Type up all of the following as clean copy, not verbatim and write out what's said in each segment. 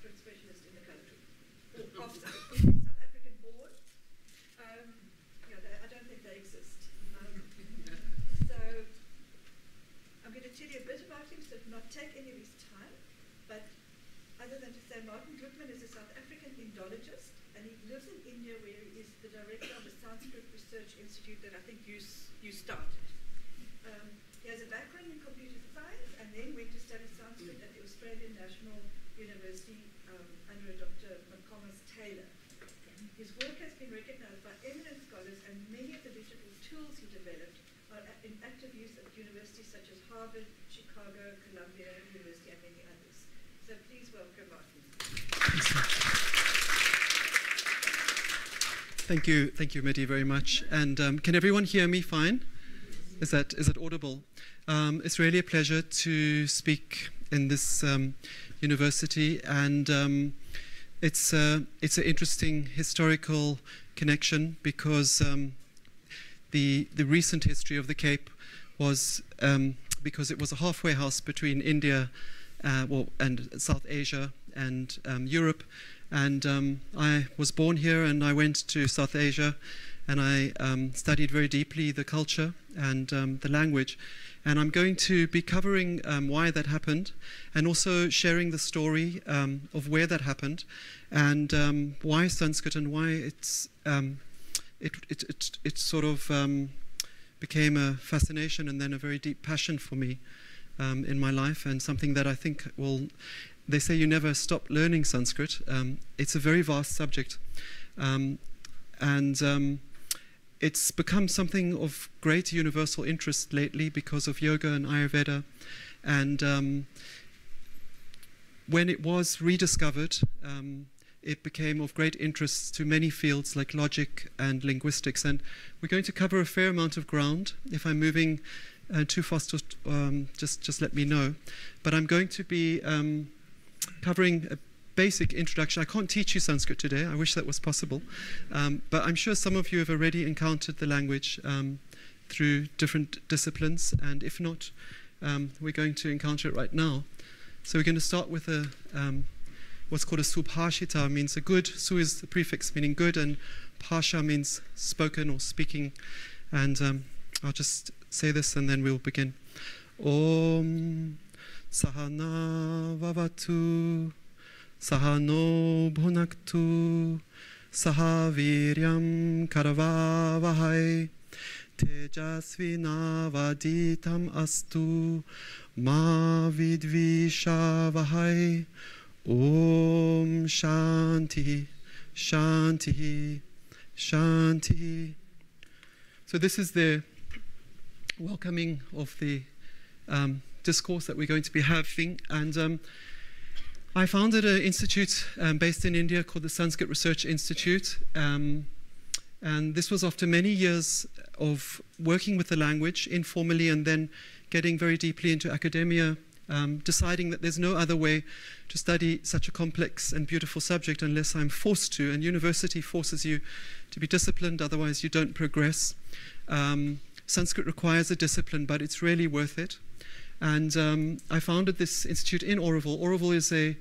Sanskrit specialist in the country, or of South African born. I don't think they exist. So I'm going to tell you a bit about him, so not take any of his time, but other than to say Martin Glickman is a South African Indologist, and he lives in India, where he is the director of the Sanskrit Research Institute that I think you started. He has a background in computer science and then went to study Sanskrit at the Australian National University under Dr. McComas Taylor. His work has been recognized by eminent scholars, and many of the digital tools he developed are in active use at universities such as Harvard, Chicago, Columbia University, and many others. So please welcome Martin. Thank you, Mehdi, very much. And can everyone hear me fine? Is it audible? It's really a pleasure to speak in this university, and it's an interesting historical connection, because the recent history of the Cape was because it was a halfway house between India and South Asia and Europe. And I was born here, and I went to South Asia, and I studied very deeply the culture and the language. And I'm going to be covering why that happened, and also sharing the story of where that happened, and why Sanskrit, and why it sort of became a fascination and then a very deep passion for me in my life, and something that I think will. They say you never stop learning Sanskrit. It's a very vast subject, and it's become something of great universal interest lately because of yoga and Ayurveda. And when it was rediscovered, it became of great interest to many fields like logic and linguistics. And we're going to cover a fair amount of ground. If I'm moving too fast, just let me know. But I'm going to be covering a basic introduction. I can't teach you Sanskrit today. I wish that was possible. But I'm sure some of you have already encountered the language through different disciplines. And if not, we're going to encounter it right now. So we're going to start with what's called a subhashita, means a good. Su is the prefix meaning good, and pasha means spoken or speaking. And I'll just say this and then we'll begin. Om Sahana Vavatu Sahano Bhunaktu Sahaviryam Karavavahai Tejasvina Vaditam Astu Ma Vidvishavahai Om Shanti Shanti Shanti. So this is the welcoming of the discourse that we're going to be having, and I founded an institute based in India called the Sanskrit Research Institute, and this was after many years of working with the language informally and then getting very deeply into academia, deciding that there's no other way to study such a complex and beautiful subject unless I'm forced to, and university forces you to be disciplined, otherwise you don't progress. Sanskrit requires a discipline, but it's really worth it. And I founded this institute in Oroville. Oroville is a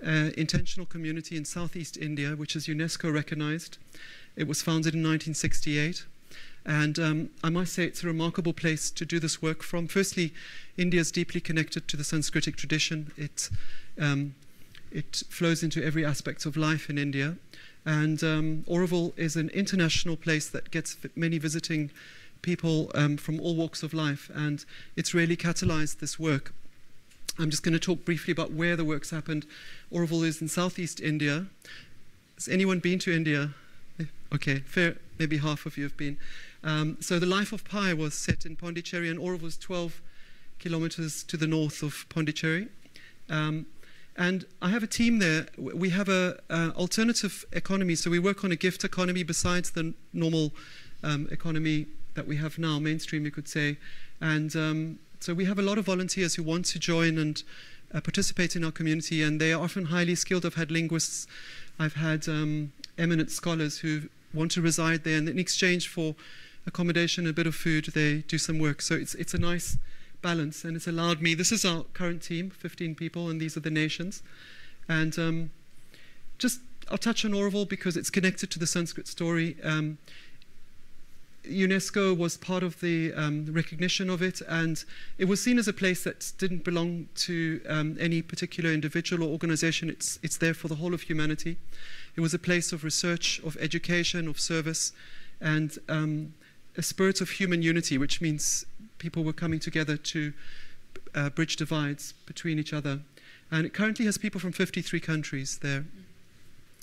intentional community in southeast India, which is UNESCO recognized. It was founded in 1968. And I must say it's a remarkable place to do this work from. Firstly, India is deeply connected to the Sanskritic tradition. It flows into every aspect of life in India. And Oroville is an international place that gets many visiting people from all walks of life, and it's really catalyzed this work. I'm just going to talk briefly about where the work's happened. Oroville is in southeast India. Has anyone been to India? Okay, fair, maybe half of you have been. So the life of Pi was set in Pondicherry, and Oroville is 12 kilometers to the north of Pondicherry. And I have a team there. We have an alternative economy, so we work on a gift economy besides the normal economy that we have now, mainstream you could say. And so we have a lot of volunteers who want to join and participate in our community, and they are often highly skilled. I've had linguists, I've had eminent scholars who want to reside there, and in exchange for accommodation, a bit of food, they do some work. So it's a nice balance, and it's allowed me, this is our current team, 15 people, and these are the nations. And I'll touch on Auroville because it's connected to the Sanskrit story. UNESCO was part of the recognition of it, and it was seen as a place that didn't belong to any particular individual or organization. It's there for the whole of humanity. It was a place of research, of education, of service, and a spirit of human unity, which means people were coming together to bridge divides between each other. And it currently has people from 53 countries there.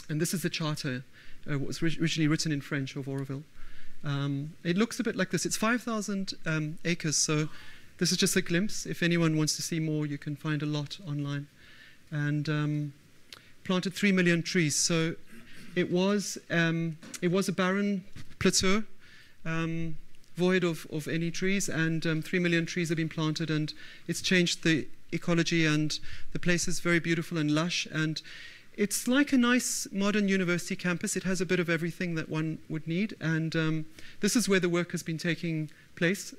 And this is the charter, what was originally written in French of Auroville. It looks a bit like this. It's 5,000 acres, so this is just a glimpse. If anyone wants to see more, you can find a lot online. And planted 3 million trees. So it was a barren plateau, void of any trees, and 3 million trees have been planted, and it's changed the ecology, and the place is very beautiful and lush, and it's like a nice modern university campus. It has a bit of everything that one would need, and this is where the work has been taking place.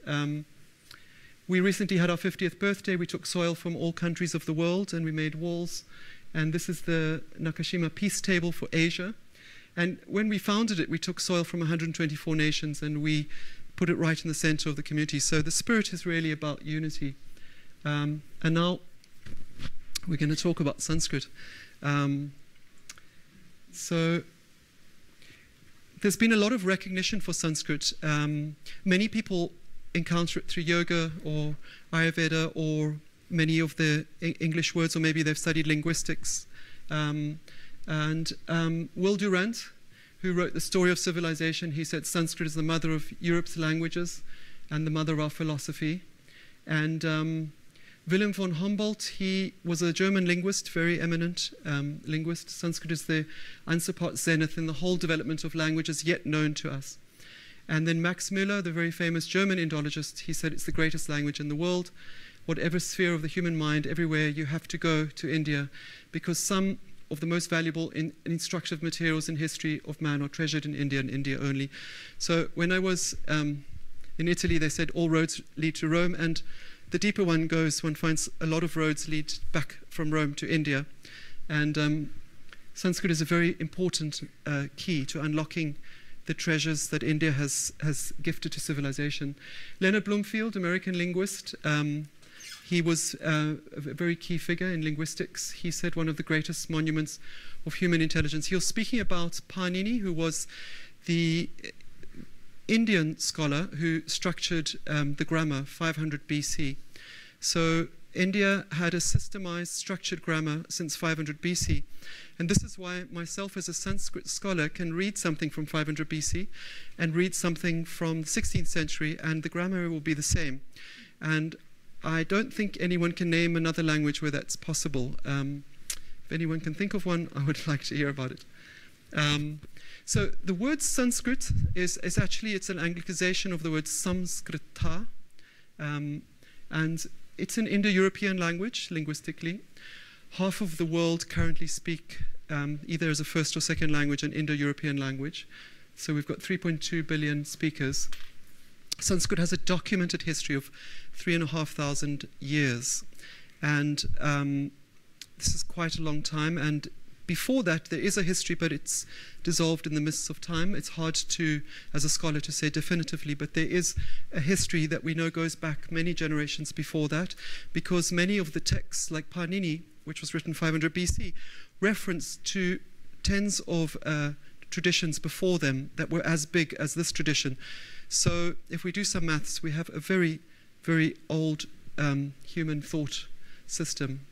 We recently had our 50th birthday. We took soil from all countries of the world, and we made walls, and this is the Nakashima Peace Table for Asia. And when we founded it, we took soil from 124 nations, and we put it right in the center of the community. So the spirit is really about unity. And now we're going to talk about Sanskrit. So there's been a lot of recognition for Sanskrit. Many people encounter it through yoga or Ayurveda or many of the English words, or maybe they've studied linguistics. Will Durant, who wrote The Story of Civilization, he said Sanskrit is the mother of Europe's languages and the mother of our philosophy. And Wilhelm von Humboldt, he was a German linguist, very eminent linguist. Sanskrit is the unsurpassed zenith in the whole development of languages yet known to us. And then Max Müller, the very famous German Indologist, he said it's the greatest language in the world. Whatever sphere of the human mind, everywhere you have to go to India, because some of the most valuable instructive materials in history of man are treasured in India and India only. So when I was in Italy, they said all roads lead to Rome, and the deeper one goes, one finds a lot of roads lead back from Rome to India. And Sanskrit is a very important key to unlocking the treasures that India has gifted to civilization. Leonard Bloomfield, American linguist, he was a very key figure in linguistics. He said one of the greatest monuments of human intelligence. He was speaking about Panini, who was the Indian scholar who structured the grammar 500 BC. So India had a systemized, structured grammar since 500 BC. And this is why myself as a Sanskrit scholar can read something from 500 BC and read something from the 16th century, and the grammar will be the same. And I don't think anyone can name another language where that's possible. If anyone can think of one, I would like to hear about it. So the word Sanskrit is actually, it's an anglicization of the word Samskrita. And it's an Indo European language, linguistically. Half of the world currently speak either as a first or second language an Indo European language. So we've got 3.2 billion speakers. Sanskrit has a documented history of 3,500 years. And this is quite a long time. And before that, there is a history, but it's dissolved in the mists of time. It's hard to, as a scholar, to say definitively, but there is a history that we know goes back many generations before that, because many of the texts, like Panini, which was written 500 BC, reference to tens of traditions before them that were as big as this tradition. So if we do some maths, we have a very, very old human thought system.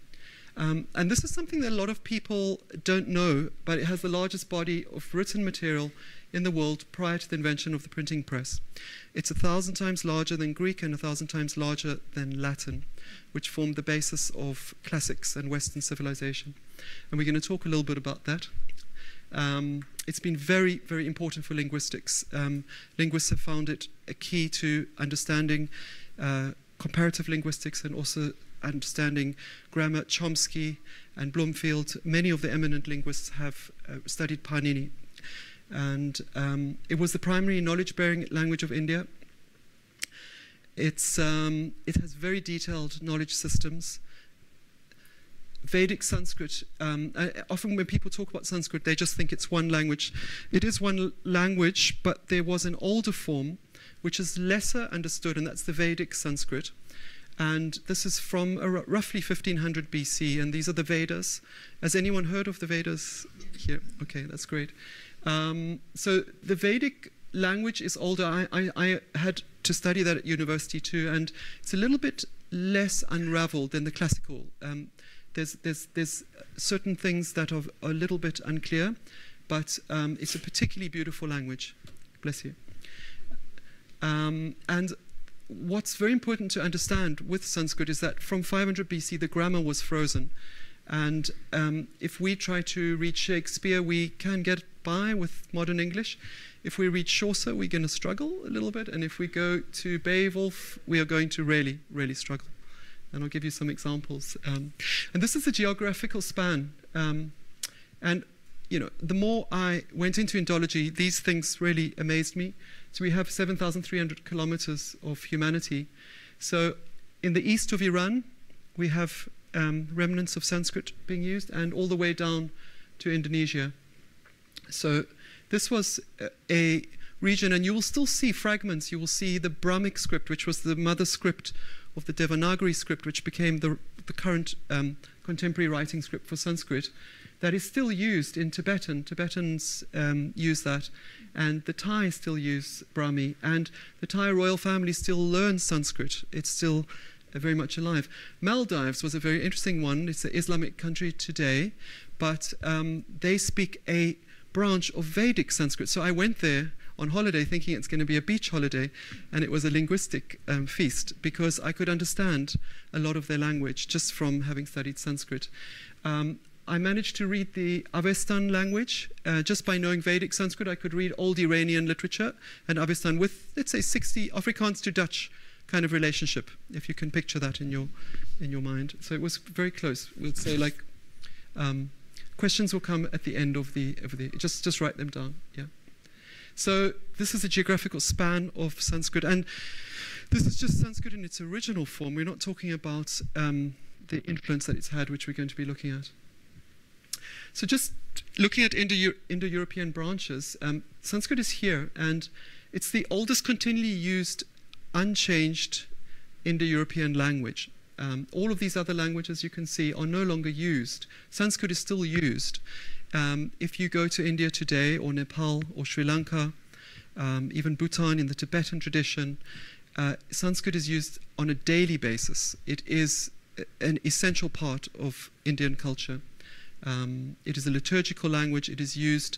And this is something that a lot of people don't know, but it has the largest body of written material in the world prior to the invention of the printing press. It's 1,000 times larger than Greek and 1,000 times larger than Latin, which formed the basis of classics and Western civilization. And we're going to talk a little bit about that. It's been very, very important for linguistics. Linguists have found it a key to understanding comparative linguistics and also understanding grammar. Chomsky and Bloomfield, many of the eminent linguists have studied Panini. And it was the primary knowledge-bearing language of India. It has very detailed knowledge systems. Vedic Sanskrit. Often when people talk about Sanskrit, they just think it's one language. It is one language, but there was an older form which is lesser understood, and that's the Vedic Sanskrit. And this is from roughly 1500 BC, and these are the Vedas. Has anyone heard of the Vedas here? Okay, that's great. So the Vedic language is older. I had to study that at university too, and it's a little bit less unraveled than the classical. There's certain things that are a little bit unclear, but it's a particularly beautiful language. Bless you. And what's very important to understand with Sanskrit is that from 500 BC, the grammar was frozen. And if we try to read Shakespeare, we can get by with modern English. If we read Chaucer, we're going to struggle a little bit. And if we go to Beowulf, we are going to really, really struggle. And I'll give you some examples. And this is a geographical span. And you know, the more I went into Indology, these things really amazed me. So we have 7,300 kilometers of humanity. So in the east of Iran, we have remnants of Sanskrit being used, and all the way down to Indonesia. So this was a region, and you will still see fragments. You will see the Brahmic script, which was the mother script of the Devanagari script, which became the current contemporary writing script for Sanskrit. That is still used in Tibetan. Tibetans use that, and the Thai still use Brahmi, and the Thai royal family still learns Sanskrit. It's still very much alive. Maldives was a very interesting one. It's an Islamic country today, but they speak a branch of Vedic Sanskrit. So I went there on holiday thinking it's going to be a beach holiday, and it was a linguistic feast, because I could understand a lot of their language just from having studied Sanskrit. I managed to read the Avestan language. Just by knowing Vedic Sanskrit, I could read old Iranian literature and Avestan with, let's say, 60 Afrikaans to Dutch kind of relationship, if you can picture that in your mind. So it was very close. We'll say, like, questions will come at the end of the just write them down. Yeah. So this is a geographical span of Sanskrit, and this is just Sanskrit in its original form. We're not talking about the influence that it's had, which we're going to be looking at. So just looking at Indo-European branches, Sanskrit is here, and it's the oldest continually used, unchanged Indo-European language. All of these other languages you can see are no longer used. Sanskrit is still used. If you go to India today, or Nepal, or Sri Lanka, even Bhutan in the Tibetan tradition, Sanskrit is used on a daily basis. It is an essential part of Indian culture. It is a liturgical language. It is used,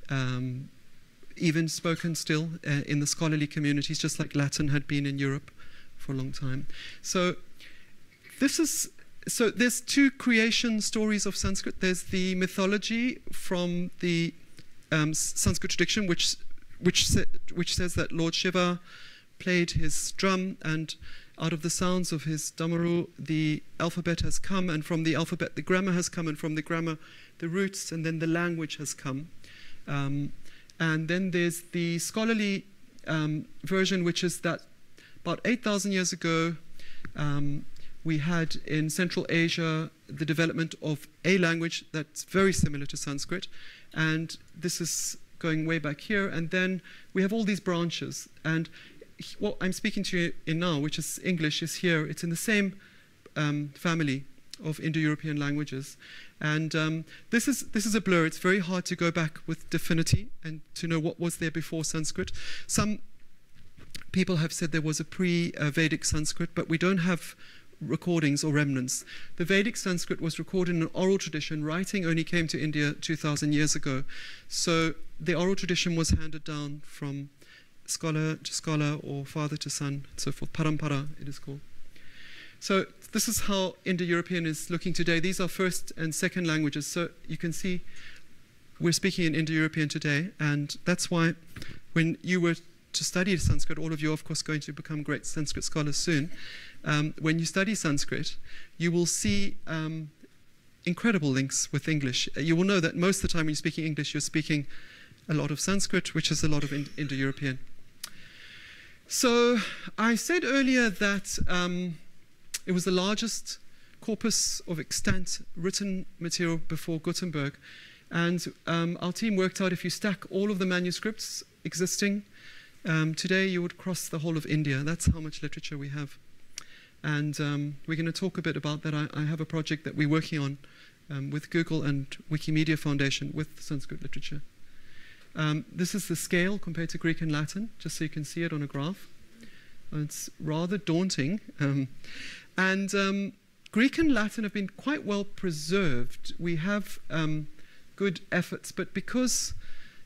even spoken still, in the scholarly communities, just like Latin had been in Europe for a long time. So there's two creation stories of Sanskrit. There's the mythology from the Sanskrit tradition, which says that Lord Shiva played his drum, and out of the sounds of his damaru, the alphabet has come, and from the alphabet the grammar has come, and from the grammar the roots, and then the language has come. And then there's the scholarly version, which is that about 8,000 years ago, we had in Central Asia the development of a language that's very similar to Sanskrit, and this is going way back here, and then we have all these branches, and what I'm speaking to you in now, which is English, is here. It's in the same family of Indo-European languages, and this is a blur. It's very hard to go back with definity and to know what was there before Sanskrit. Some people have said there was a pre-Vedic Sanskrit, but we don't have recordings or remnants. The Vedic Sanskrit was recorded in an oral tradition. Writing only came to India 2,000 years ago, so the oral tradition was handed down from scholar to scholar, or father to son, and so forth. Parampara, it is called. So this is how Indo-European is looking today. These are first and second languages. So you can see we're speaking in Indo-European today, and that's why when you were to study Sanskrit, all of you are of course going to become great Sanskrit scholars soon. When you study Sanskrit, you will see incredible links with English. You will know that most of the time when you're speaking English, you're speaking a lot of Sanskrit, which is a lot of Indo-European. So I said earlier that it was the largest corpus of extant written material before Gutenberg. And our team worked out if you stack all of the manuscripts existing today, you would cross the whole of India. That's how much literature we have. And we're going to talk a bit about that. I have a project that we're working on with Google and Wikimedia Foundation with Sanskrit literature. This is the scale compared to Greek and Latin, just so you can see it on a graph. It's rather daunting. Greek and Latin have been quite well preserved. We have good efforts, but because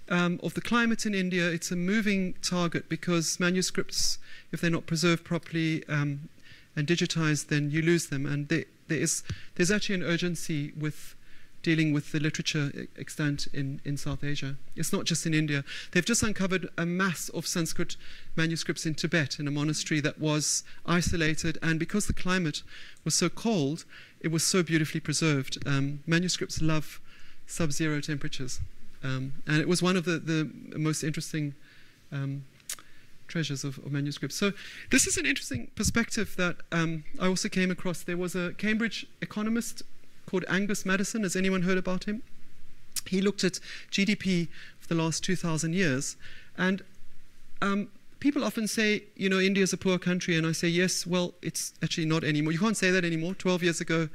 of the climate in India, it's a moving target, because manuscripts, if they're not preserved properly and digitized, then you lose them. And there's actually an urgency with dealing with the literature extant in South Asia. It's not just in India. They've just uncovered a mass of Sanskrit manuscripts in Tibet, in a monastery that was isolated, and because the climate was so cold, it was so beautifully preserved. Manuscripts love sub-zero temperatures. And it was one of the most interesting treasures of manuscripts. So this is an interesting perspective that I also came across. There was a Cambridge economist called Angus Maddison. Has anyone heard about him? He looked at GDP for the last 2,000 years. And people often say, you know, India's a poor country. And I say, yes, well, it's actually not anymore. You can't say that anymore. 12 years ago,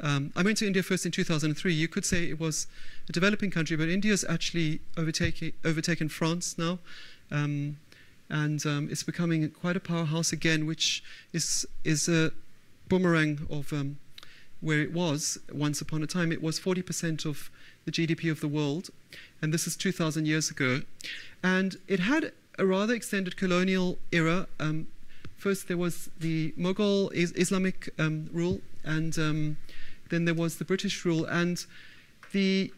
I went to India first in 2003. You could say it was a developing country, but India's actually overtaken France now. It's becoming quite a powerhouse again, which is a boomerang of where it was once upon a time. It was 40% of the GDP of the world, and this is 2,000 years ago. And it had a rather extended colonial era. First there was the Mughal Islamic rule, and then there was the British rule. And the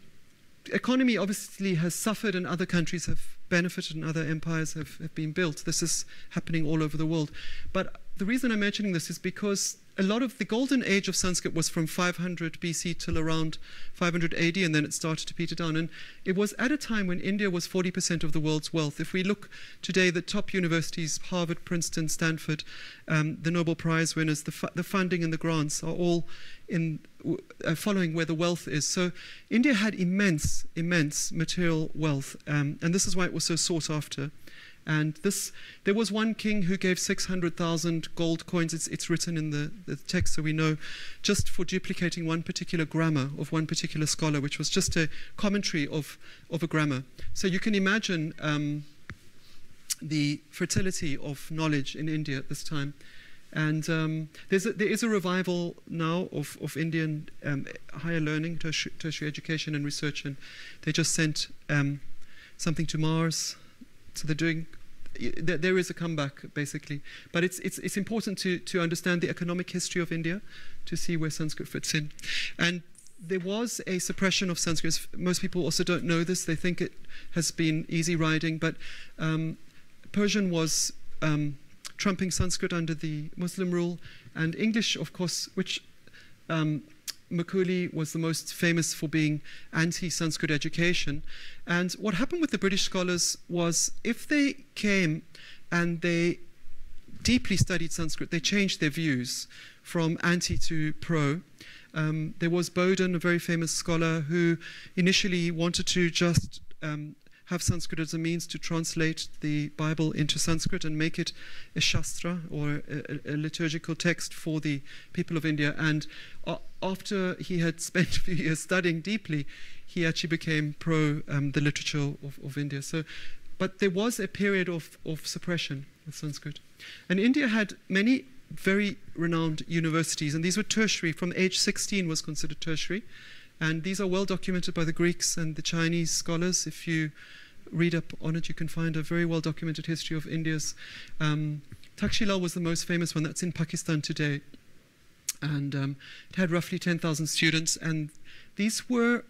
economy obviously has suffered, and other countries have benefited, and other empires have been built. This is happening all over the world. But the reason I'm mentioning this is because a lot of the golden age of Sanskrit was from 500 BC till around 500 AD, and then it started to peter down. And it was at a time when India was 40% of the world's wealth. If we look today, the top universities, Harvard, Princeton, Stanford, the Nobel Prize winners, the funding and the grants are all following where the wealth is. So India had immense material wealth, and this is why it was so sought after. And there was one king who gave 600,000 gold coins. It's written in the text, so we know, just for duplicating one particular grammar of one particular scholar, which was just a commentary of a grammar. So you can imagine the fertility of knowledge in India at this time. And there is a revival now of Indian higher learning, tertiary education and research, and they just sent something to Mars. So they're doing. There is a comeback, basically, but it's important to understand the economic history of India to see where Sanskrit fits in. And there was a suppression of Sanskrit. Most people also don't know this. They think it has been easy riding, but Persian was trumping Sanskrit under the Muslim rule, and English, of course, which Macaulay was the most famous for being anti-Sanskrit education. And what happened with the British scholars was, if they came and they deeply studied Sanskrit, they changed their views from anti to pro. There was Bowden, a very famous scholar, who initially wanted to just have Sanskrit as a means to translate the Bible into Sanskrit and make it a shastra, or a liturgical text for the people of India. And after he had spent a few years studying deeply, he actually became pro the literature of India. But there was a period of suppression with Sanskrit. And India had many very renowned universities, and these were tertiary. From age 16 was considered tertiary. And these are well documented by the Greeks and the Chinese scholars. If you read up on it, you can find a very well documented history of India's. Takshila was the most famous one. That's in Pakistan today. And it had roughly 10,000 students. And these were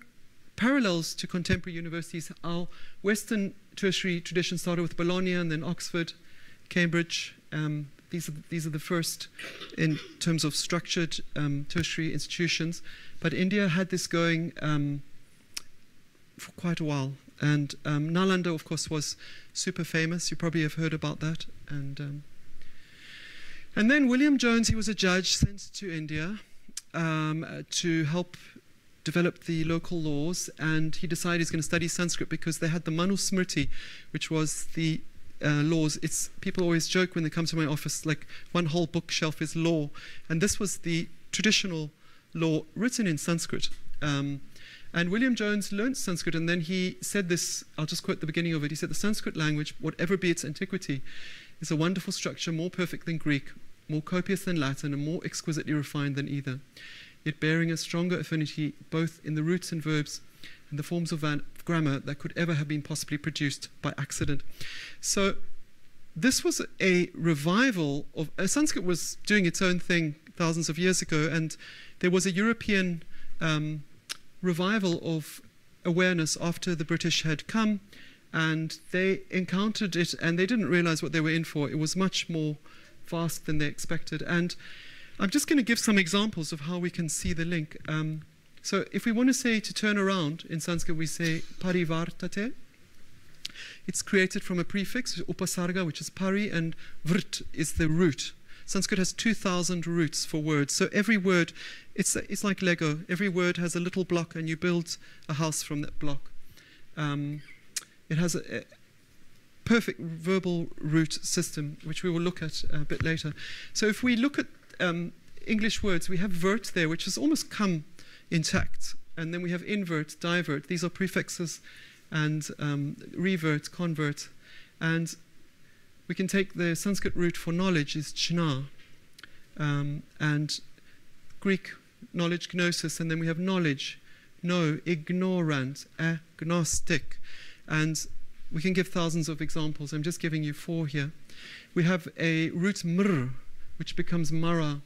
parallels to contemporary universities. Our Western tertiary tradition started with Bologna and then Oxford, Cambridge. These are the first in terms of structured tertiary institutions. But India had this going for quite a while. And Nalanda, of course, was super famous. You probably have heard about that. And then William Jones, he was a judge sent to India. to help develop the local laws, and he decided he's going to study Sanskrit because they had the Manusmriti, which was the laws. People always joke when they come to my office, like one whole bookshelf is law, and this was the traditional law written in Sanskrit. And William Jones learned Sanskrit, and then he said this, I'll just quote the beginning of it. He said, "The Sanskrit language, whatever be its antiquity, is a wonderful structure, more perfect than Greek, more copious than Latin, and more exquisitely refined than either, yet bearing a stronger affinity both in the roots and verbs and the forms of grammar that could ever have been possibly produced by accident." So this was a revival of Sanskrit was doing its own thing thousands of years ago, and there was a European revival of awareness after the British had come, and they encountered it and they didn't realize what they were in for. It was much more vast than they expected. And I'm just going to give some examples of how we can see the link. So if we want to say to turn around in Sanskrit, we say parivartate. It's created from a prefix, upasarga, which is pari, and vrt is the root. Sanskrit has 2,000 roots for words. So every word, it's like Lego. Every word has a little block, and you build a house from that block. It has a perfect verbal root system, which we will look at a bit later. So if we look at English words, we have vert there, which has almost come intact. And then we have invert, divert. These are prefixes, and revert, convert. And we can take the Sanskrit root for knowledge is chna, and Greek knowledge, gnosis, and then we have knowledge, no, ignorant, agnostic. And we can give thousands of examples. I'm just giving you 4 here. We have a root mr, which becomes mara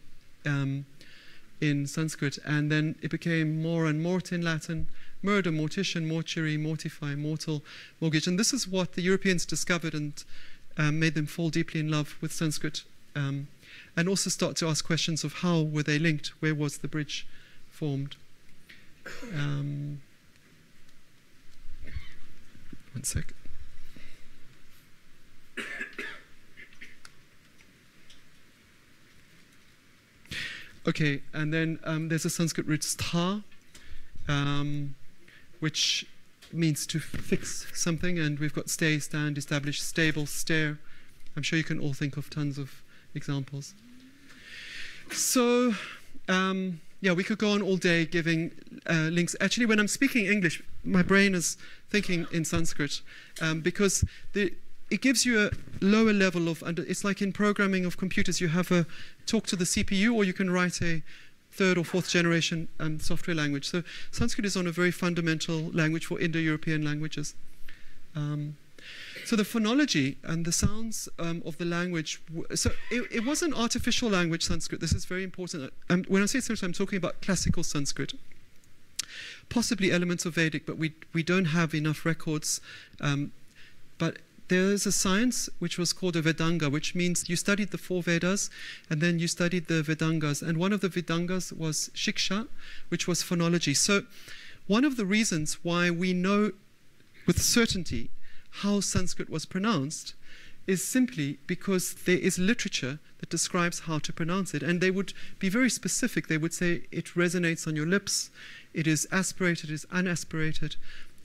in Sanskrit, and then it became more and mort in Latin, murder, mortician, mortuary, mortify, mortal, mortgage. And this is what the Europeans discovered and made them fall deeply in love with Sanskrit, and also start to ask questions of how were they linked, where was the bridge formed. One sec. Okay, and then there's a Sanskrit root stha, which means to fix something, and we've got stay, stand, establish, stable, stare. I'm sure you can all think of tons of examples. So, yeah, we could go on all day giving links. Actually, when I'm speaking English, my brain is thinking in Sanskrit, because it gives you a lower level of, it's like in programming of computers, you have a talk to the CPU, or you can write a 3rd or 4th generation software language. So Sanskrit is on a very fundamental language for Indo European languages. So the phonology and the sounds of the language, so it was an artificial language, Sanskrit. This is very important. When I say Sanskrit, I'm talking about classical Sanskrit. Possibly elements of Vedic, but we don't have enough records. But there is a science which was called a Vedanga, which means you studied the 4 Vedas and then you studied the Vedangas. And one of the Vedangas was Shiksha, which was phonology. So one of the reasons why we know with certainty how Sanskrit was pronounced is simply because there is literature that describes how to pronounce it. And they would be very specific. They would say it resonates on your lips, it is aspirated, it is unaspirated,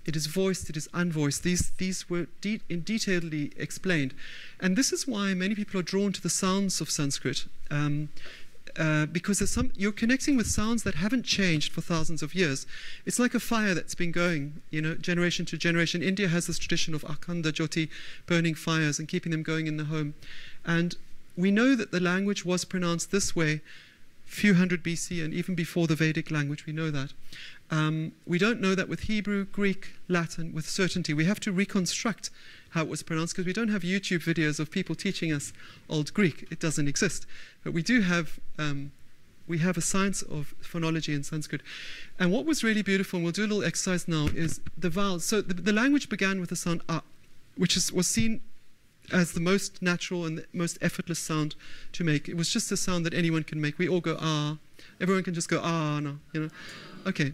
it is voiced, it is unvoiced. These were detailedly explained. And this is why many people are drawn to the sounds of Sanskrit, because you're connecting with sounds that haven't changed for thousands of years. It's like a fire that's been going, generation to generation. India has this tradition of Akhanda Jyoti, burning fires and keeping them going in the home. And we know that the language was pronounced this way few hundred BC, and even before the Vedic language, we know that. We don't know that with Hebrew, Greek, Latin with certainty. We have to reconstruct how it was pronounced, because we don't have YouTube videos of people teaching us Old Greek. It doesn't exist. But we do have, we have a science of phonology in Sanskrit. And what was really beautiful, and we'll do a little exercise now, is the vowels. So the language began with the sound a, which was seen as the most natural and the most effortless sound to make. It was just a sound that anyone can make. We all go ah. Everyone can just go ah, no, Okay.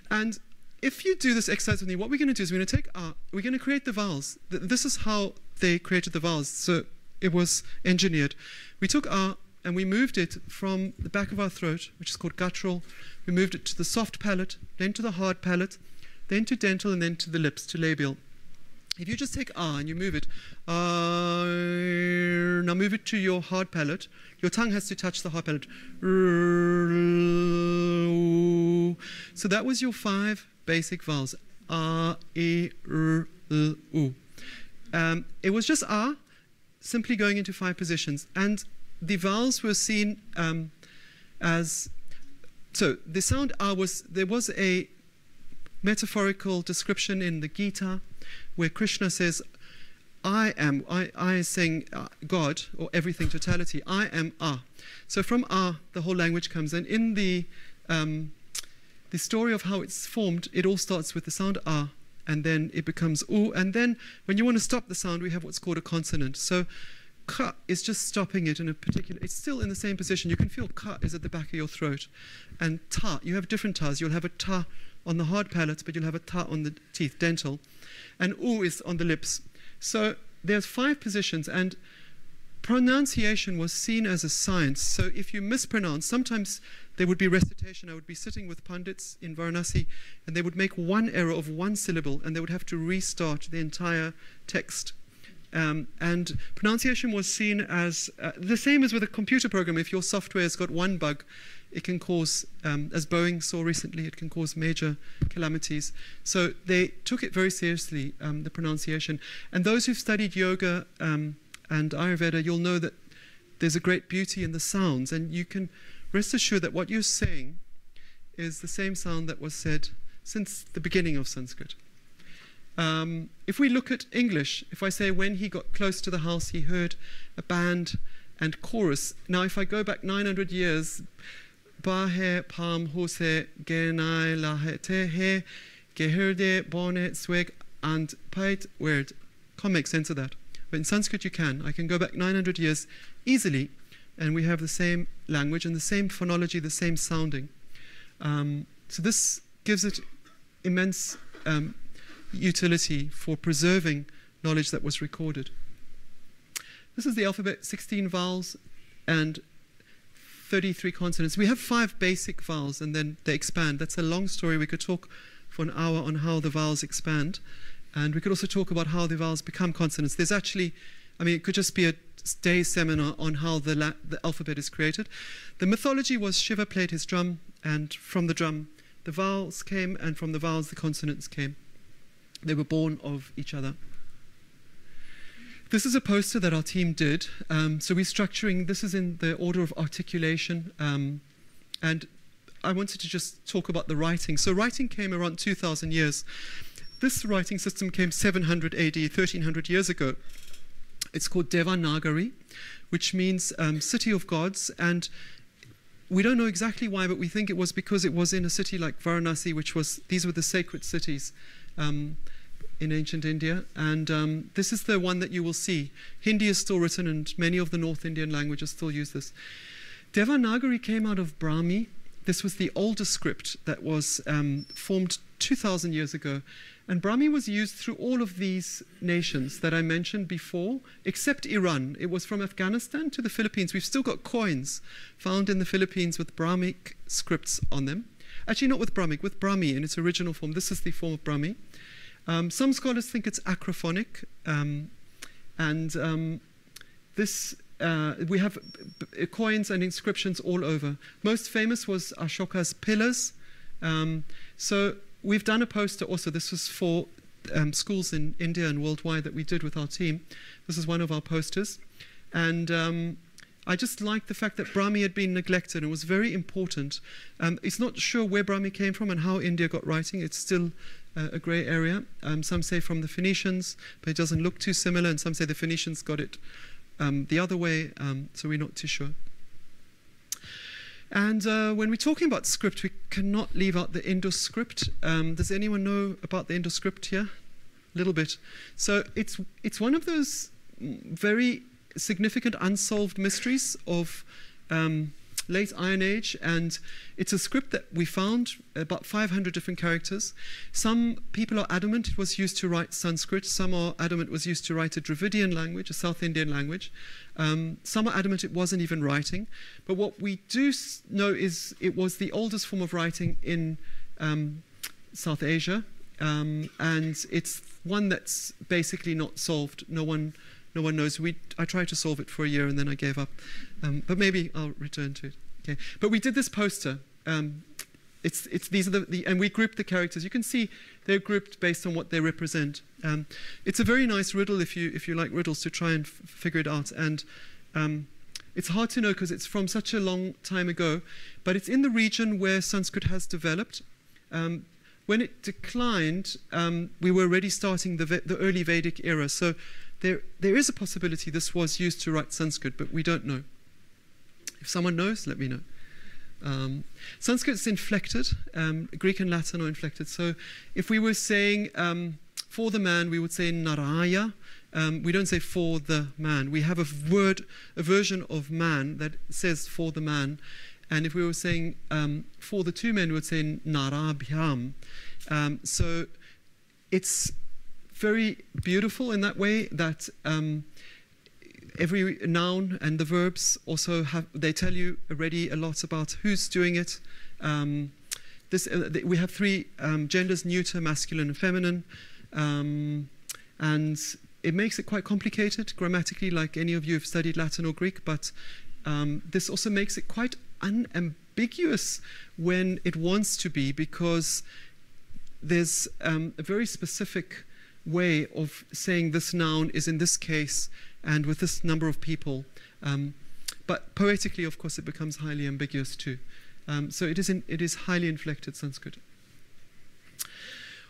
And if you do this exercise with me, what we're going to do is we're going to take ah, we're going to create the vowels. This is how they created the vowels. So it was engineered. We took ah, and we moved it from the back of our throat, which is called guttural. We moved it to the soft palate, then to the hard palate, then to dental, and then to the lips, to labial. If you just take ah and you move it, now move it to your hard palate. Your tongue has to touch the hard palate. So that was your 5 basic vowels. Ah, e, r, l, u. It was just ah, simply going into 5 positions. And the vowels were seen as... So the sound ah was... There was a metaphorical description in the Gita where Krishna says, I am, I is saying God, or everything, totality. I am ah. So from ah, the whole language comes. And in the story of how it's formed, it all starts with the sound ah, and then it becomes u. And then when you want to stop the sound, we have what's called a consonant. So ka is just stopping it in a particular, it's still in the same position. You can feel ka is at the back of your throat. And ta, you have different tas. You'll have a ta on the hard palate, but you'll have a ta on the teeth, dental. And u is on the lips. So there's 5 positions, and pronunciation was seen as a science. So if you mispronounce, sometimes there would be recitation. I would be sitting with pundits in Varanasi, and they would make one error of 1 syllable, and they would have to restart the entire text. And pronunciation was seen as the same as with a computer program. If your software has got 1 bug, it can cause, as Boeing saw recently, it can cause major calamities. So they took it very seriously, the pronunciation. And those who've studied yoga and Ayurveda, you'll know that there's a great beauty in the sounds. And you can rest assured that what you're saying is the same sound that was said since the beginning of Sanskrit. If we look at English, if I say when he got close to the house, he heard a band and chorus. Now, if I go back 900 years, Bahe Pam Hose Genai Lahete He Geherde Bonet Sweg and Pait Word. Can't make sense of that. But in Sanskrit you can. I can go back 900 years easily, and we have the same language and the same phonology, the same sounding. So this gives it immense utility for preserving knowledge that was recorded. This is the alphabet, 16 vowels and 33 consonants. We have 5 basic vowels, and then they expand. That's a long story. We could talk for an hour on how the vowels expand, and we could also talk about how the vowels become consonants. There's actually, I mean, it could just be a day seminar on how the alphabet is created. The mythology was Shiva played his drum, and from the drum the vowels came, and from the vowels the consonants came. They were born of each other. This is a poster that our team did. So we're structuring, this is in the order of articulation. And I wanted to just talk about the writing. So writing came around 2,000 years. This writing system came 700 AD, 1,300 years ago. It's called Devanagari, which means city of gods. And we don't know exactly why, but we think it was because it was in a city like Varanasi, which was, these were the sacred cities in ancient India, and this is the one that you will see. Hindi is still written, and many of the North Indian languages still use this. Devanagari came out of Brahmi. This was the oldest script that was formed 2,000 years ago, and Brahmi was used through all of these nations that I mentioned before, except Iran. It was from Afghanistan to the Philippines. We've still got coins found in the Philippines with Brahmic scripts on them. Actually, not with Brahmic, with Brahmi in its original form. This is the form of Brahmi. Some scholars think it's acrophonic, we have coins and inscriptions all over. Most famous was Ashoka's pillars. So we've done a poster also. This was for schools in India and worldwide that we did with our team. This is one of our posters. And I just liked the fact that Brahmi had been neglected. It was very important. It's not sure where Brahmi came from and how India got writing. It's still a grey area. Some say from the Phoenicians, but it doesn't look too similar, and some say the Phoenicians got it the other way, so we're not too sure. And when we're talking about script, we cannot leave out the Indo script. Does anyone know about the Indo script here? A little bit. So it's one of those very significant unsolved mysteries of late Iron Age, and it's a script that we found about 500 different characters. Some people are adamant it was used to write Sanskrit. Some are adamant it was used to write a Dravidian language, a South Indian language. Some are adamant it wasn't even writing. But what we do know is it was the oldest form of writing in South Asia, and it's one that's basically not solved. No one knows. I tried to solve it for a year and then I gave up. But maybe I'll return to it. Okay. But we did this poster. These are and we grouped the characters. You can see they're grouped based on what they represent. It's a very nice riddle if you like riddles to try and figure it out. And it's hard to know because it's from such a long time ago. But it's in the region where Sanskrit has developed. When it declined, we were already starting the early Vedic era. So there is a possibility this was used to write Sanskrit, but we don't know. If someone knows, let me know. Sanskrit's inflected. Greek and Latin are inflected. So if we were saying for the man, we would say naraya. We don't say for the man. We have a version of man that says for the man. And if we were saying for the two men, we would say narabhyam. So it's very beautiful in that way that every noun and the verbs also they tell you already a lot about who's doing it. We have three genders: neuter, masculine, and feminine, and it makes it quite complicated grammatically, like any of you have studied Latin or Greek. But this also makes it quite unambiguous when it wants to be, because there's a very specific way of saying this noun is in this case and with this number of people. But poetically, of course, it becomes highly ambiguous too. So it is highly inflected Sanskrit.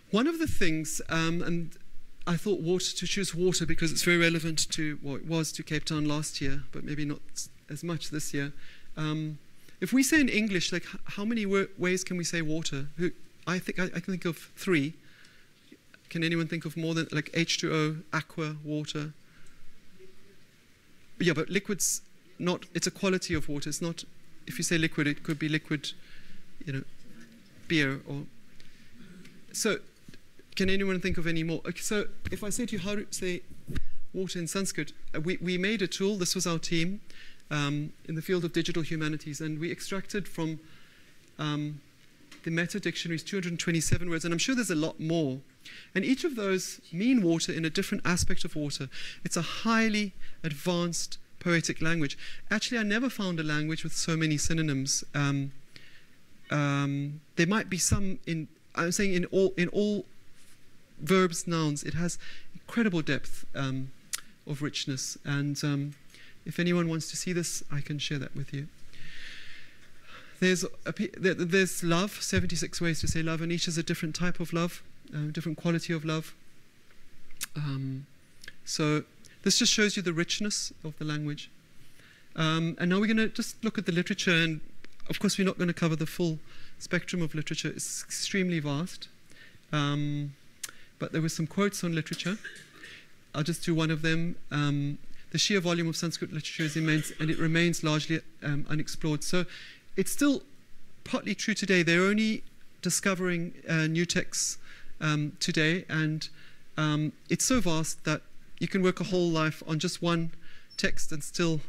One of the things, and I thought to choose water because it's very relevant to what it was to Cape Town last year, but maybe not as much this year. If we say in English, like how many ways can we say water? I can think of 3. Can anyone think of more than, like H2O, aqua, water? Yeah, but liquid's not, it's a quality of water. It's not, if you say liquid, it could be liquid, beer or... So, can anyone think of any more? Okay, so, if I say to you how to say water in Sanskrit, we made a tool, this was our team, in the field of digital humanities, and we extracted from the meta dictionaries 227 words, and I'm sure there's a lot more. And each of those mean water in a different aspect of water. It's a highly advanced poetic language. Actually, I never found a language with so many synonyms. There might be some I'm saying in all verbs, nouns, it has incredible depth of richness. And if anyone wants to see this, I can share that with you. There's love, 76 ways to say love, and each is a different type of love, different quality of love. So this just shows you the richness of the language. And now we're going to just look at the literature, and of course we're not going to cover the full spectrum of literature. It's extremely vast. But there were some quotes on literature. I'll just do one of them. The sheer volume of Sanskrit literature is immense, and it remains largely unexplored. So it's still partly true today. They're only discovering new texts today, and it's so vast that you can work a whole life on just one text and still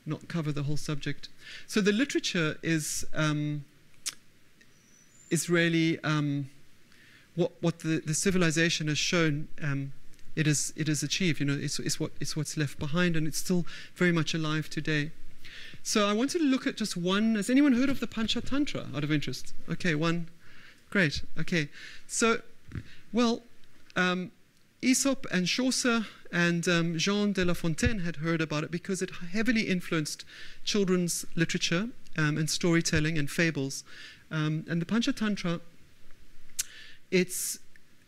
not cover the whole subject. So the literature is really what the civilization has shown. It is achieved. It's what's left behind, and it's still very much alive today. So I wanted to look at just one. Has anyone heard of the Panchatantra, out of interest? Okay, one. Great. Okay. So, well, Aesop and Chaucer and Jean de La Fontaine had heard about it because it heavily influenced children's literature and storytelling and fables. And the Panchatantra, it's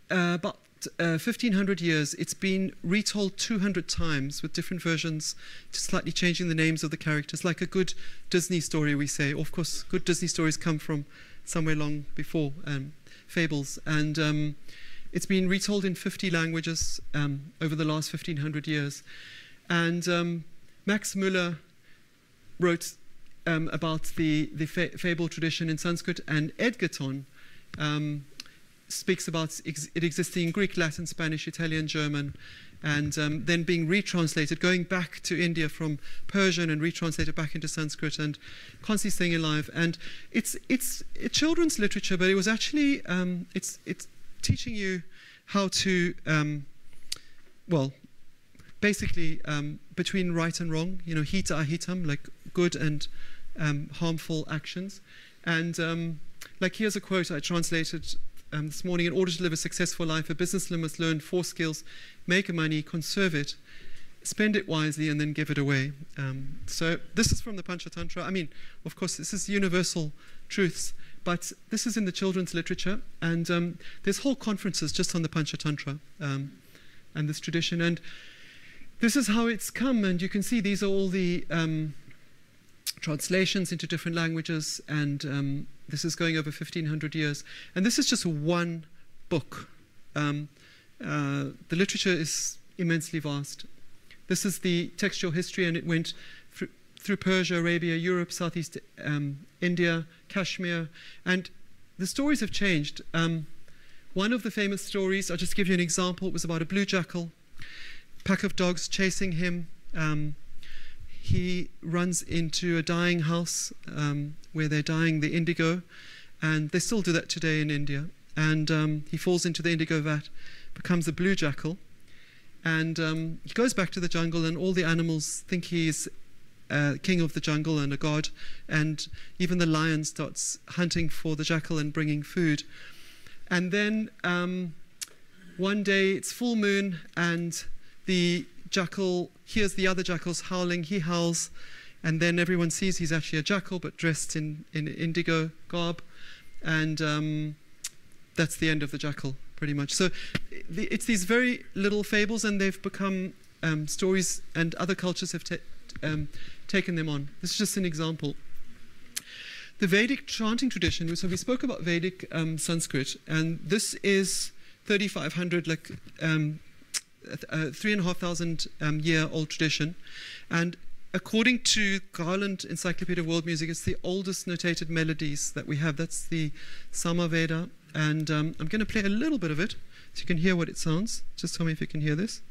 about 1,500 years. It's been retold 200 times with different versions, just slightly changing the names of the characters, like a good Disney story, we say. Of course, good Disney stories come from somewhere long before fables. And it's been retold in 50 languages over the last 1,500 years. And Max Muller wrote about the fable tradition in Sanskrit, and Edgerton speaks about it existing in Greek, Latin, Spanish, Italian, German, and then being retranslated, going back to India from Persian and retranslated back into Sanskrit, and constantly staying alive. And it's children's literature, but it was actually it's teaching you how to well, basically between right and wrong, you know, hita ahitam, like good and harmful actions. And like here's a quote I translated this morning: in order to live a successful life, a businessman must learn 4 skills: make money, conserve it, spend it wisely, and then give it away. So this is from the Panchatantra. I mean, of course, this is universal truths, but this is in the children's literature, and there's whole conferences just on the Panchatantra and this tradition. And this is how it's come, and you can see these are all the translations into different languages, and this is going over 1,500 years. And this is just one book. The literature is immensely vast. This is the textual history, and it went through Persia, Arabia, Europe, Southeast India, Kashmir, and the stories have changed. One of the famous stories, I'll just give you an example, it was about a blue jackal, pack of dogs chasing him. He runs into a dying house where they're dyeing the indigo, and they still do that today in India. And he falls into the indigo vat, becomes a blue jackal, and he goes back to the jungle, and all the animals think he's king of the jungle and a god, and even the lion starts hunting for the jackal and bringing food. And then one day it's full moon, and the jackal hears the other jackals howling. He howls, and then everyone sees he's actually a jackal but dressed in indigo garb, and that's the end of the jackal, pretty much. So it's these very little fables, and they've become stories, and other cultures have taken them on. This is just an example. The Vedic chanting tradition, so we spoke about Vedic Sanskrit, and this is 3,500, like 3,500 year old tradition. And according to Garland Encyclopedia of World Music, it's the oldest notated melodies that we have. That's the Samaveda. And I'm going to play a little bit of it so you can hear what it sounds. Just tell me if you can hear this.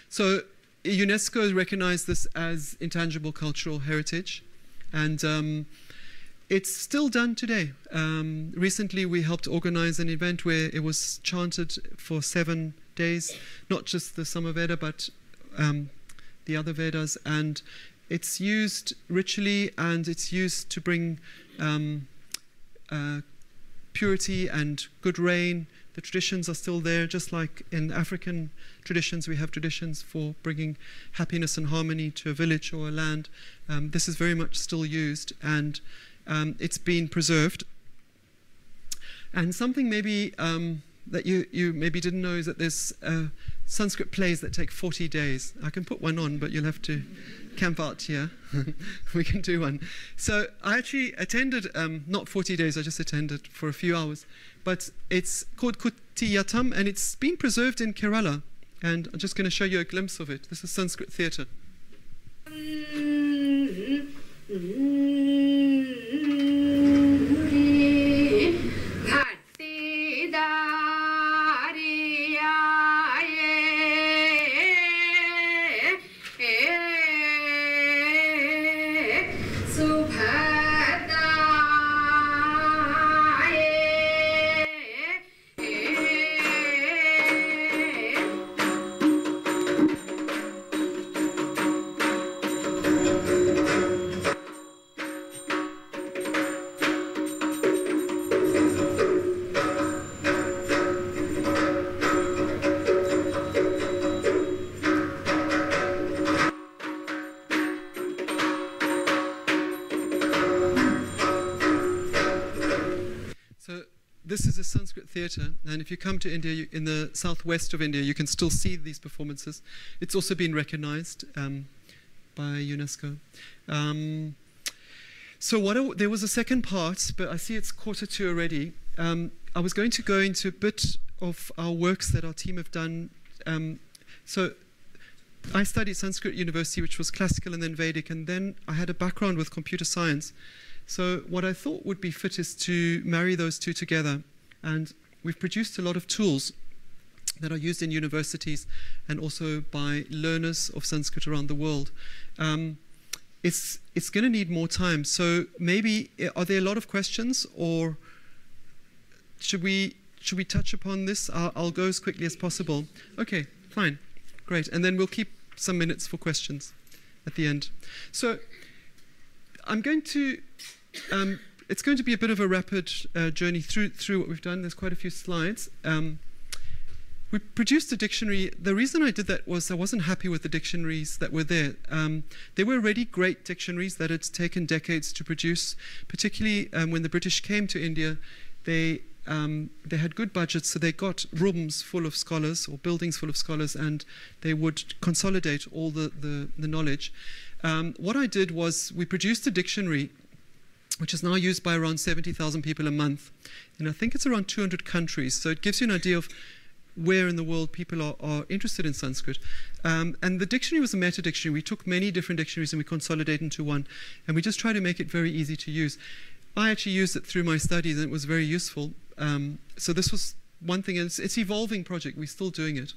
So UNESCO recognized this as intangible cultural heritage, and it's still done today. Recently we helped organize an event where it was chanted for 7 days, not just the Samaveda but the other Vedas, and it's used ritually, and it's used to bring purity and good rain. The traditions are still there, just like in African traditions we have traditions for bringing happiness and harmony to a village or a land. This is very much still used, and it's been preserved. And something maybe that you maybe didn't know is that there's Sanskrit plays that take 40 days. I can put one on, but you'll have to camp out here. We can do one. So I actually attended, not 40 days, I just attended for a few hours. But it's called Kutiyatam, and it's been preserved in Kerala. And I'm just going to show you a glimpse of it. This is Sanskrit theatre. This is a Sanskrit theatre, and if you come to India, in the southwest of India, you can still see these performances. It's also been recognized UNESCO. There was a second part, but I see it's 1:45 already. I was going to go into a bit of our works that our team have done. So I studied Sanskrit at university, which was classical and then Vedic, and then I had a background with computer science. So what I thought would be fit is to marry those two together. And we've produced a lot of tools that are used in universities and also by learners of Sanskrit around the world. It's going to need more time. So maybe, are there a lot of questions, or should we touch upon this? I'll go as quickly as possible. Okay, fine, great. And then we'll keep some minutes for questions at the end. So I'm going to, it's going to be a bit of a rapid journey through what we've done. There's quite a few slides. We produced a dictionary. The reason I did that was I wasn't happy with the dictionaries that were there. They were already great dictionaries that had taken decades to produce, particularly when the British came to India. They had good budgets, so they got rooms full of scholars or buildings full of scholars, and they would consolidate all the knowledge. What I did was we produced a dictionary which is now used by around 70,000 people a month. And I think it's around 200 countries, so it gives you an idea of where in the world people are interested in Sanskrit. And the dictionary was a meta dictionary. We took many different dictionaries and we consolidated into one, and we just tried to make it very easy to use. I actually used it through my studies, and it was very useful. So this was one thing, and it's an evolving project. We're still doing it.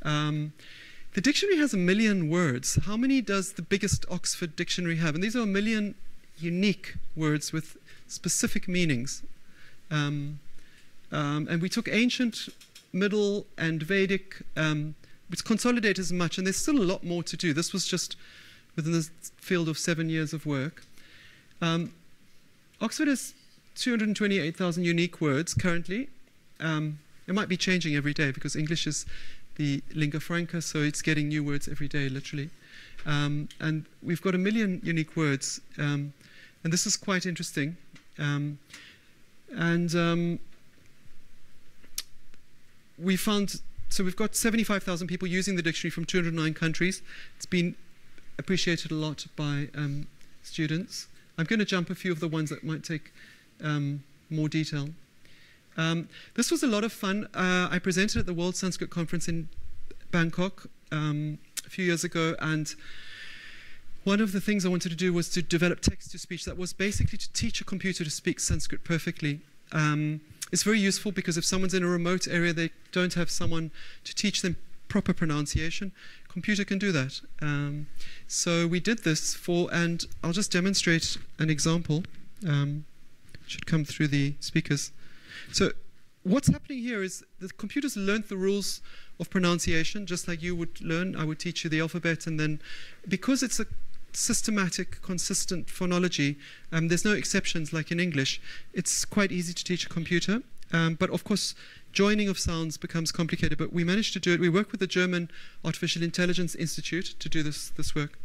The dictionary has 1 million words. How many does the biggest Oxford dictionary have? And these are 1 million unique words with specific meanings. And we took ancient, Middle, and Vedic, which consolidated as much, and there's still a lot more to do. This was just within the field of 7 years of work. Oxford has 228,000 unique words currently. It might be changing every day because English is the lingua franca, so it's getting new words every day, literally. And we've got 1 million unique words, and this is quite interesting. We found, so we've got 75,000 people using the dictionary from 209 countries. It's been appreciated a lot by students. I'm going to jump a few of the ones that might take more detail. This was a lot of fun. I presented at the World Sanskrit Conference in Bangkok a few years ago, and one of the things I wanted to do was to develop text-to-speech. That was basically to teach a computer to speak Sanskrit perfectly. It's very useful because if someone's in a remote area, they don't have someone to teach them proper pronunciation. Computer can do that. So we did this and I'll just demonstrate an example. Should come through the speakers. So what's happening here is the computers learned the rules of pronunciation, just like you would learn. I would teach you the alphabet, and then because it's a systematic, consistent phonology, there's no exceptions like in English. It's quite easy to teach a computer, but of course joining of sounds becomes complicated, but we managed to do it. We work with the German Artificial Intelligence Institute to do this work.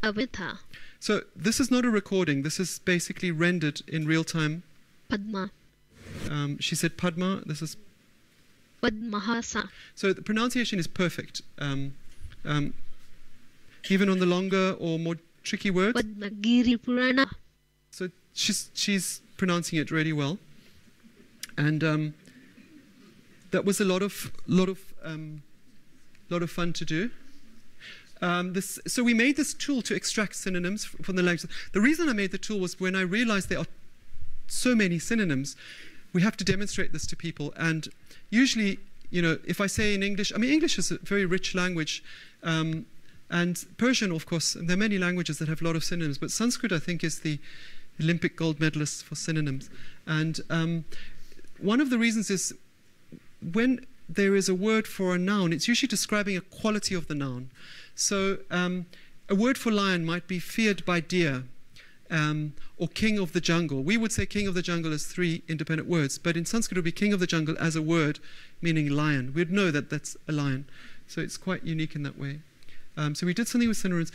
Avitha. So this is not a recording. This is basically rendered in real time. Padma. She said Padma. This is Padmahasa. So the pronunciation is perfect. Even on the longer or more tricky words. Padmagiri Purana. So she's pronouncing it really well. And that was a lot of fun to do. So we made this tool to extract synonyms from the language. The reason I made the tool was when I realized there are so many synonyms, we have to demonstrate this to people. And usually, you know, if I say in English, I mean, English is a very rich language, and Persian, of course, and there are many languages that have a lot of synonyms, but Sanskrit, I think, is the Olympic gold medalist for synonyms. And one of the reasons is when there is a word for a noun, it's usually describing a quality of the noun. So a word for lion might be feared by deer, or king of the jungle. We would say king of the jungle as 3 independent words, but in Sanskrit it would be king of the jungle as a word meaning lion. We'd know that that's a lion. So it's quite unique in that way. So we did something with synonyms.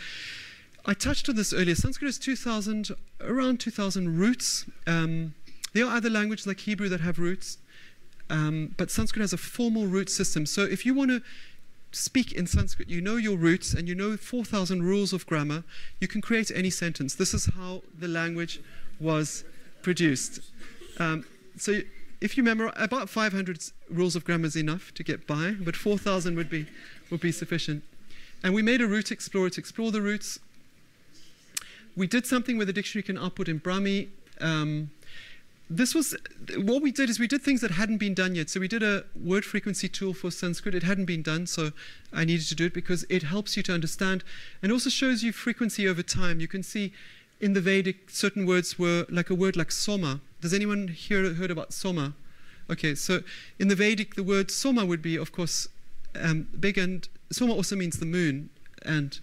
I touched on this earlier. Sanskrit has around 2,000 roots. There are other languages like Hebrew that have roots, but Sanskrit has a formal root system. So if you want to speak in Sanskrit, you know your roots, and you know 4,000 rules of grammar, you can create any sentence. This is how the language was produced. So if you remember, about 500 rules of grammar is enough to get by, but 4,000 would be sufficient. And we made a root explorer to explore the roots. We did something where the dictionary can output in Brahmi. What we did is we did things that hadn't been done yet. So we did a word frequency tool for Sanskrit. It hadn't been done, so I needed to do it because it helps you to understand and also shows you frequency over time. You can see in the Vedic certain words were like a word like soma. Does anyone here heard about soma? Okay, so in the Vedic the word soma would be, of course, big, and soma also means the moon, and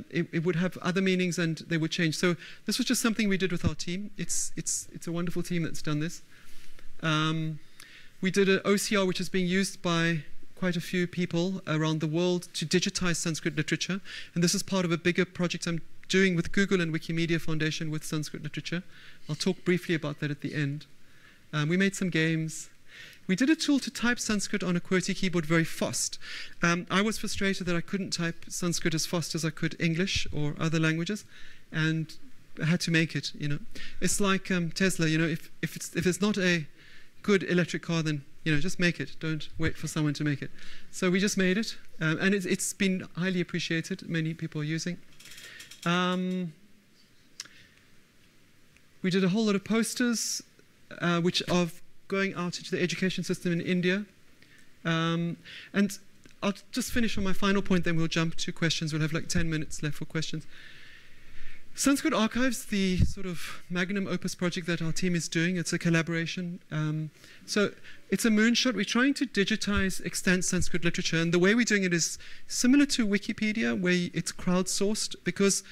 it would have other meanings and they would change. So this was just something we did with our team. It's a wonderful team that's done this. We did an OCR which is being used by quite a few people around the world to digitize Sanskrit literature, and this is part of a bigger project I'm doing with Google and Wikimedia Foundation with Sanskrit literature. I'll talk briefly about that at the end. We made some games. We did a tool to type Sanskrit on a QWERTY keyboard very fast. I was frustrated that I couldn't type Sanskrit as fast as I could English or other languages, and I had to make it. It's like Tesla. If it's not a good electric car, then just make it. Don't wait for someone to make it. So we just made it, and it's been highly appreciated. Many people are using. We did a whole lot of posters, which are going out into the education system in India. And I'll just finish on my final point, then we'll jump to questions. We'll have like 10 minutes left for questions. Sanskrit Archives, the sort of magnum opus project that our team is doing, it's a collaboration. So it's a moonshot. We're trying to digitize extant Sanskrit literature, and the way we're doing it is similar to Wikipedia, where it's crowdsourced, because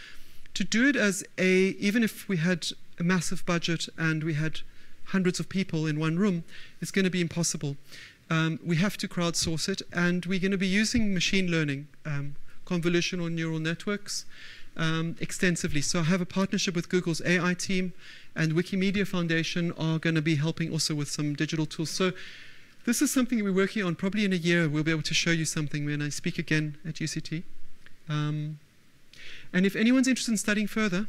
to do it even if we had a massive budget and we had hundreds of people in one room, it's going to be impossible. We have to crowdsource it, and we're going to be using machine learning, convolutional neural networks, extensively. So I have a partnership with Google's AI team, and Wikimedia Foundation are going to be helping also with some digital tools. So this is something we're working on. Probably in a year we'll be able to show you something when I speak again at UCT. And if anyone's interested in studying further,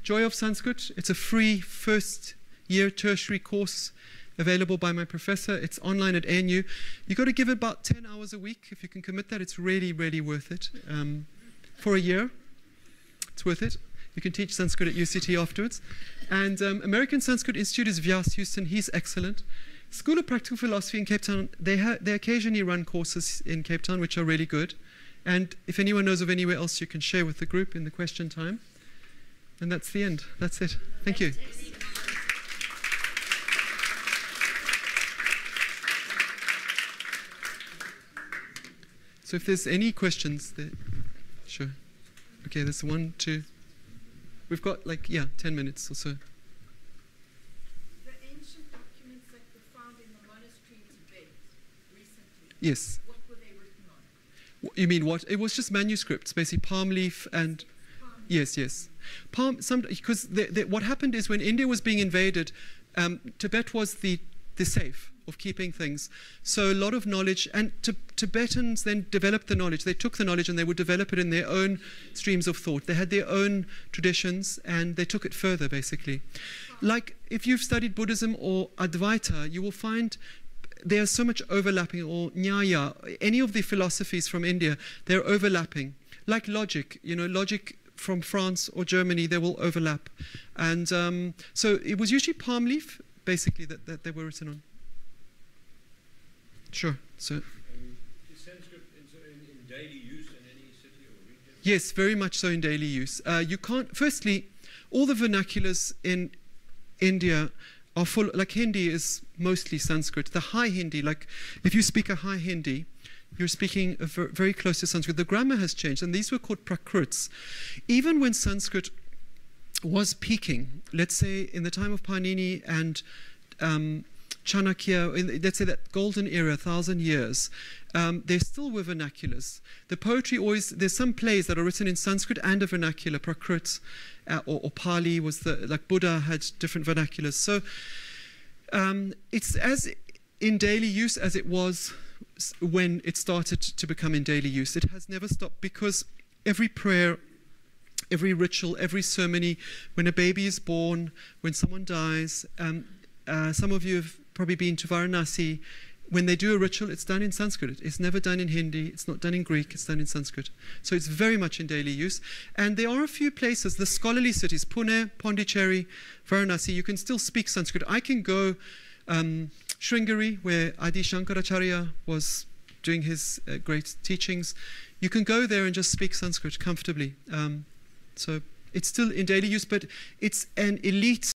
Joy of Sanskrit, it's a free first-year tertiary course available by my professor. It's online at ANU. You've got to give it about 10 hours a week. If you can commit that, it's really, really worth it. For a year, it's worth it. You can teach Sanskrit at UCT afterwards. And American Sanskrit Institute is Vyas Houston. He's excellent. School of Practical Philosophy in Cape Town, they occasionally run courses in Cape Town, which are really good. And if anyone knows of anywhere else, you can share with the group in the question time. And that's the end. That's it. Thank you. So if there's any questions, sure. Okay, there's 1, 2. We've got 10 minutes or so. The ancient documents that were found in the monastery in Tibet recently. Yes. What were they written on? You mean what? It was just manuscripts, basically palm leaf and... Yes. Because what happened is when India was being invaded, Tibet was the safe of keeping things. So a lot of knowledge, and Tibetans then developed the knowledge. They took the knowledge and they would develop it in their own streams of thought. They had their own traditions and they took it further, basically. Like if you've studied Buddhism or Advaita, you will find there's so much overlapping, or Nyaya, any of the philosophies from India, they're overlapping. Like logic, logic from France or Germany, they will overlap. And so it was usually palm leaf, basically, that they were written on. Sure. So. Is Sanskrit in daily use in any city or region? Yes, very much so in daily use. You can't. Firstly, all the vernaculars in India are full. Like Hindi is mostly Sanskrit. The High Hindi, like if you speak a High Hindi, you're speaking very close to Sanskrit. The grammar has changed, and these were called Prakrits. Even when Sanskrit was peaking, let's say in the time of Panini and Chanakya, let's say that golden era, 1,000 years, there still were vernaculars. The poetry always, there's some plays that are written in Sanskrit and a vernacular, Prakrit, or Pali was like Buddha had different vernaculars. So it's as in daily use as it was when it started to become in daily use. It has never stopped, because every prayer, every ritual, every ceremony, when a baby is born, when someone dies, some of you have probably been to Varanasi. When they do a ritual, it's done in Sanskrit. It's never done in Hindi. It's not done in Greek. It's done in Sanskrit. So it's very much in daily use. And there are a few places, the scholarly cities, Pune, Pondicherry, Varanasi, you can still speak Sanskrit. I can go Sringeri, where Adi Shankaracharya was doing his great teachings. You can go there and just speak Sanskrit comfortably. So it's still in daily use, but it's an elite